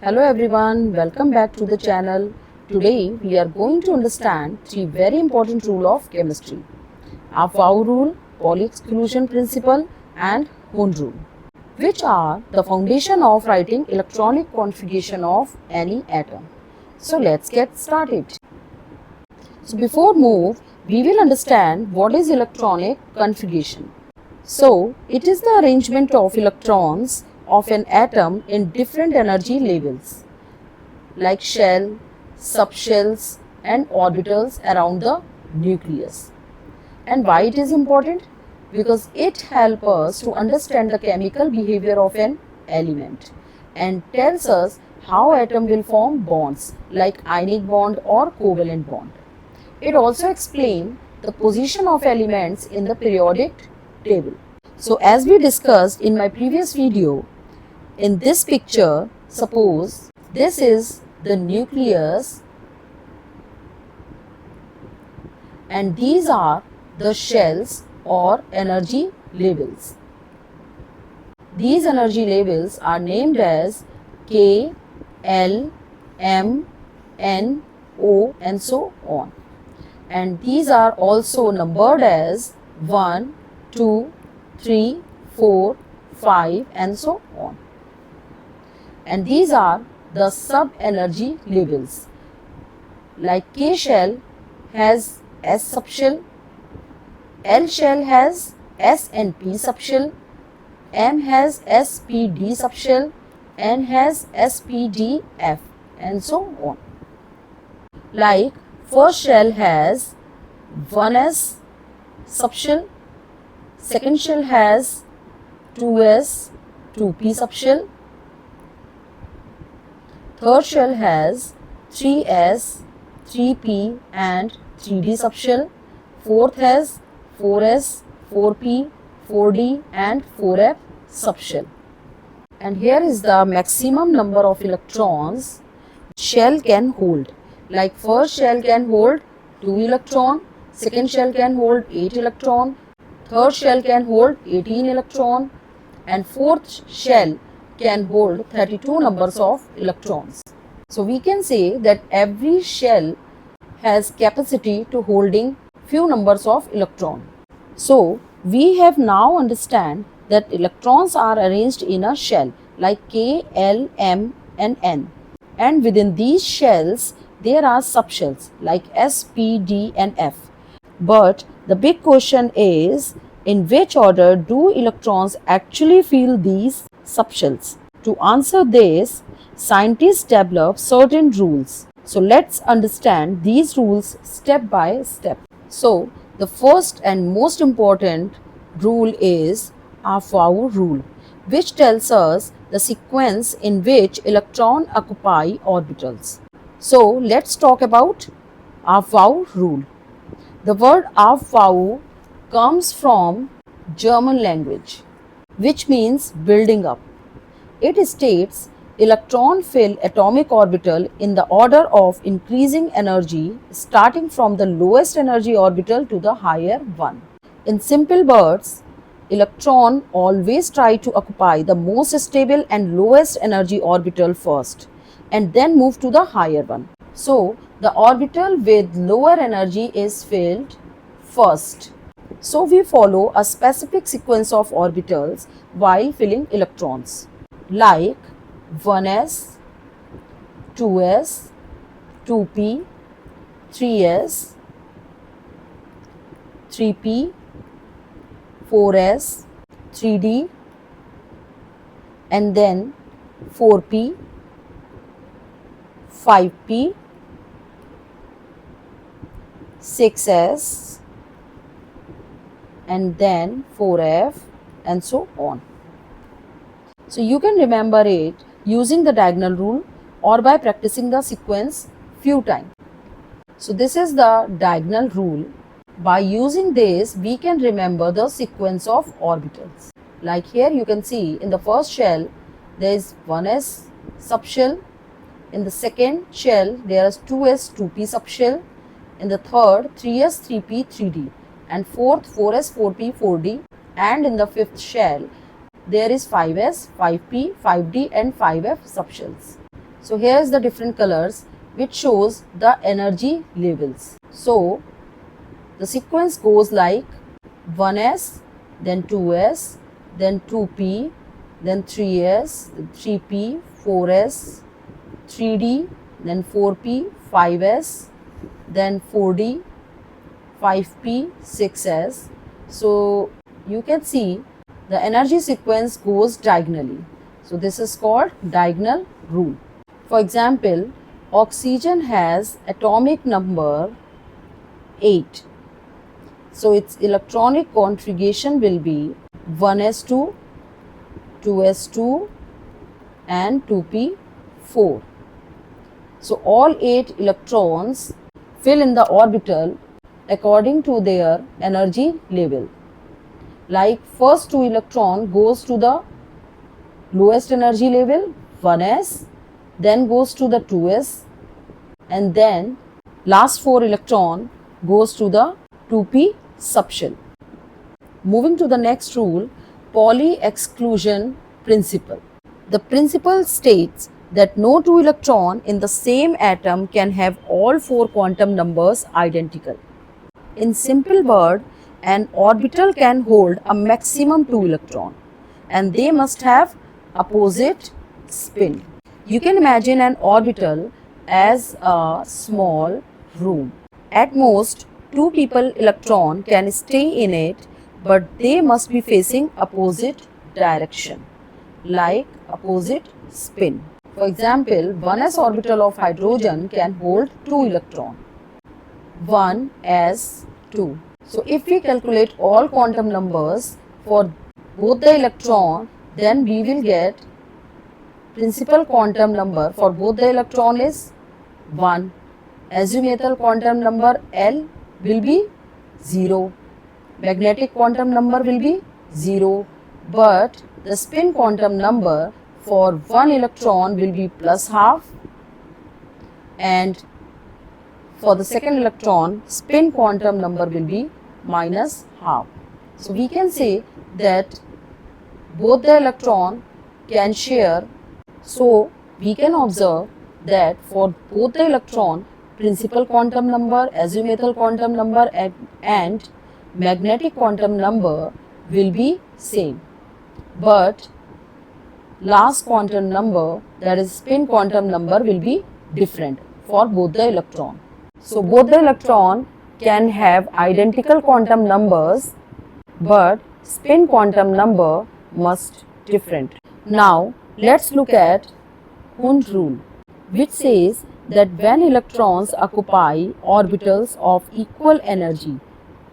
Hello everyone, welcome back to the channel. Today we are going to understand three very important rules of chemistry. Aufbau rule, Pauli exclusion principle and Hund rule, which are the foundation of writing electronic configuration of any atom. So let's get started. So before move, we will understand what is electronic configuration. So it is the arrangement of electrons of an atom in different energy levels like shell, subshells and orbitals around the nucleus. And why it is important? Because it helps us to understand the chemical behavior of an element and tells us how atom will form bonds like ionic bond or covalent bond. It also explains the position of elements in the periodic table. So as we discussed in my previous video, in this picture, suppose this is the nucleus and these are the shells or energy levels. These energy levels are named as K, L, M, N, O and so on. And these are also numbered as 1, 2, 3, 4, 5 and so on. And these are the sub-energy levels. Like K shell has S subshell, L shell has S and P subshell, M has S, P, D subshell, N has S, P, D, F and so on. Like first shell has 1s subshell, second shell has 2s, 2p subshell, third shell has 3s, 3p and 3d subshell, fourth has 4s, 4p, 4d and 4f subshell. And here is the maximum number of electrons shell can hold. Like first shell can hold 2 electron, second shell can hold 8 electron, third shell can hold 18 electron and fourth shell can hold 32 numbers of electrons. So we can say that every shell has capacity to holding few numbers of electron. So we have now understand that electrons are arranged in a shell like K, L, M and N. And within these shells there are subshells like S, P, D and F. But the big question is, in which order do electrons actually fill these subshells? To answer this, scientists develop certain rules. So let's understand these rules step by step. So the first and most important rule is Aufbau rule, which tells us the sequence in which electrons occupy orbitals. So let's talk about Aufbau rule. The word Aufbau comes from German language, which means building up. It states electrons fill atomic orbital in the order of increasing energy starting from the lowest energy orbital to the higher one. In simple words, electron always try to occupy the most stable and lowest energy orbital first and then move to the higher one. So the orbital with lower energy is filled first. So we follow a specific sequence of orbitals while filling electrons like 1s, 2s, 2p, 3s, 3p, 4s, 3d and then 4p, 5p, 6s and then 4f and so on. So you can remember it using the diagonal rule or by practicing the sequence few times. So this is the diagonal rule. By using this, we can remember the sequence of orbitals. Like here you can see in the first shell there is 1s subshell, in the second shell there is 2s 2p subshell, in the third 3s 3p 3d and fourth 4s 4p 4d and in the fifth shell there is 5s, 5p, 5d and 5f subshells. So here is the different colors which shows the energy levels. So the sequence goes like 1s, then 2s, then 2p, then 3s, 3p, 4s, 3d, then 4p, 5s, then 4d, 5p, 6s. So you can see the energy sequence goes diagonally. So this is called diagonal rule. For example, oxygen has atomic number 8. So its electronic configuration will be 1s2, 2s2 and 2p4. So all 8 electrons fill in the orbital according to their energy level. Like first 2 electron goes to the lowest energy level 1s, then goes to the 2s, and then last 4 electron goes to the 2p subshell. Moving to the next rule, Pauli exclusion principle. The principle states that no 2 electron in the same atom can have all 4 quantum numbers identical. In simple word, an orbital can hold a maximum 2 electron and they must have opposite spin. You can imagine an orbital as a small room. At most, 2 people electron can stay in it, but they must be facing opposite direction, like opposite spin. For example, 1s orbital of hydrogen can hold 2 electron, 1s2. So if we calculate all quantum numbers for both the electron, then we will get principal quantum number for both the electron is 1. Azimuthal quantum number L will be 0. Magnetic quantum number will be 0. But the spin quantum number for one electron will be plus half, and for the second electron spin quantum number will be minus half. So we can say that both the electron can share. So we can observe that for both the electron, principal quantum number, azimuthal quantum number and magnetic quantum number will be same, but last quantum number, that is spin quantum number, will be different for both the electron. So both the electron can have identical quantum numbers, but spin quantum number must different. Now let's look at Hund rule, which says that when electrons occupy orbitals of equal energy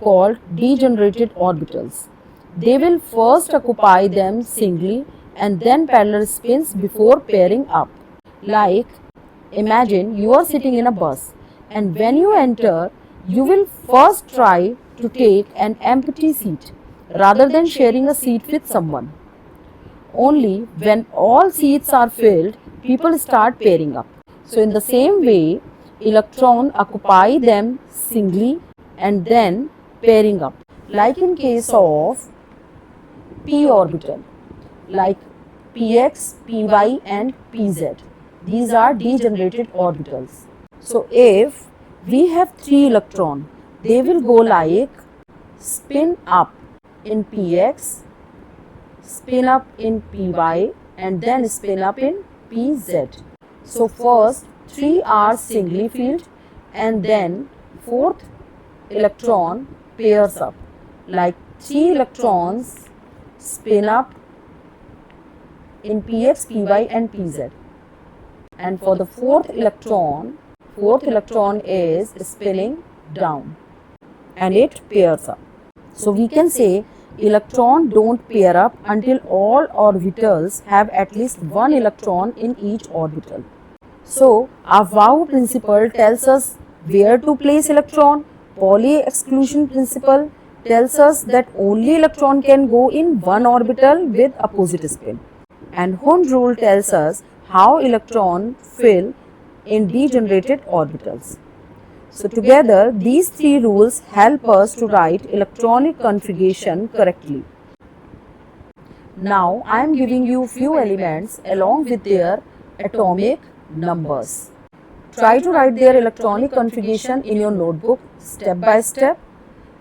called degenerated orbitals, they will first occupy them singly and then parallel spins before pairing up. Like, imagine you are sitting in a bus, and when you enter, you will first try to take an empty seat rather than sharing a seat with someone. Only when all seats are filled, people start pairing up. So in the same way, electrons occupy them singly and then pairing up. Like in case of p orbital, like px, py and pz. These are degenerated orbitals. So if we have 3 electrons, they will go like spin up in px, spin up in py and then spin up in pz. So first 3 are singly filled and then 4th electron pairs up, like 3 electrons spin up in px, py and pz, and for the 4th electron is spinning down and it pairs up. So we can say electrons don't pair up until all orbitals have at least 1 electron in each orbital. So our Wow principle tells us where to place electron. Pauli exclusion principle tells us that only electron can go in one orbital with opposite spin. And Hund rule tells us how electrons fill in degenerated orbitals. So together these 3 rules help us to write electronic configuration correctly. Now I am giving you few elements along with their atomic numbers. Try to write their electronic configuration in your notebook step by step.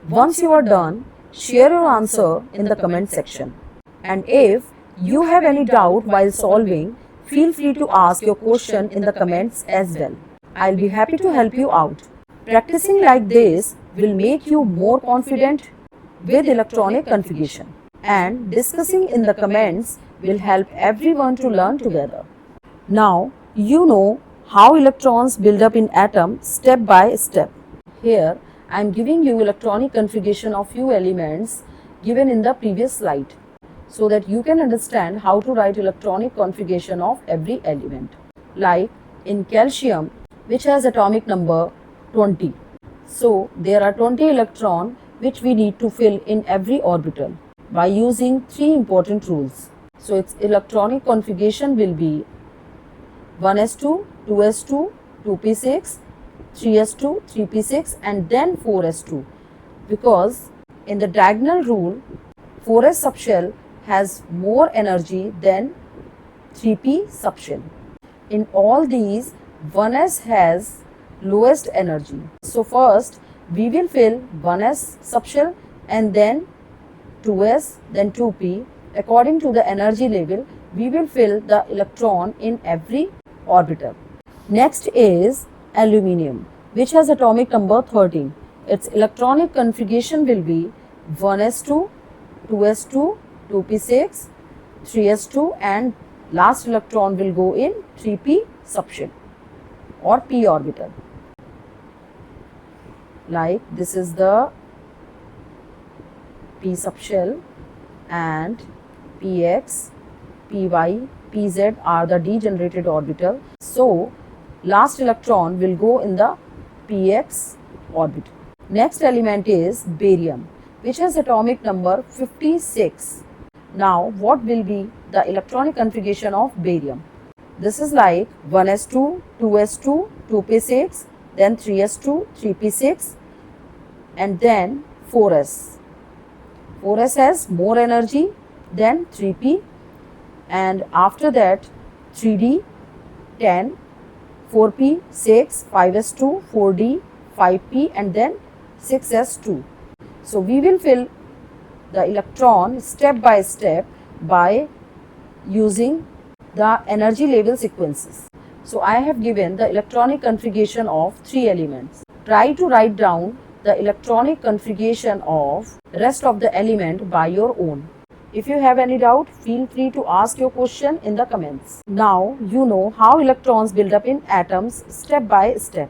Once you are done, share your answer in the comment section. And if you have any doubt while solving, feel free to ask your question in the comments as well. I'll be happy to help you out. Practicing like this will make you more confident with electronic configuration, and discussing in the comments will help everyone to learn together. Now you know how electrons build up in atom step by step. Here I am giving you electronic configuration of few elements given in the previous slide, so that you can understand how to write electronic configuration of every element. Like in calcium, which has atomic number 20. So there are 20 electrons which we need to fill in every orbital by using three important rules. So its electronic configuration will be 1s2, 2s2, 2p6, 3s2, 3p6 and then 4s2, because in the diagonal rule 4s subshell has more energy than 3p subshell. In all these, 1s has lowest energy. So first we will fill 1s subshell and then 2s, then 2p. According to the energy level, we will fill the electron in every orbital. Next is aluminium, which has atomic number 13. Its electronic configuration will be 1s2, 2s2, 2p6, 3s2 and last electron will go in 3p subshell or p orbital. Like this is the p subshell, and px, py, pz are the degenerated orbital. So last electron will go in the px orbital. Next element is barium, which has atomic number 56. Now what will be the electronic configuration of barium? This is like 1s2, 2s2, 2p6, then 3s2, 3p6 and then 4s. 4s has more energy than 3p, and after that 3d, 10, 4p, 6, 5s2, 4d, 5p and then 6s2. So we will fill the electron step by step by using the energy level sequences. So I have given the electronic configuration of three elements. Try to write down the electronic configuration of rest of the element by your own. If you have any doubt, feel free to ask your question in the comments. Now you know how electrons build up in atoms step by step.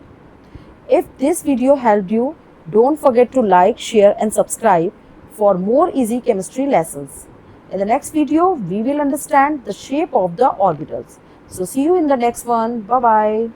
If this video helped you, don't forget to like, share and subscribe for more easy chemistry lessons. In the next video, we will understand the shape of the orbitals. So see you in the next one. Bye-bye.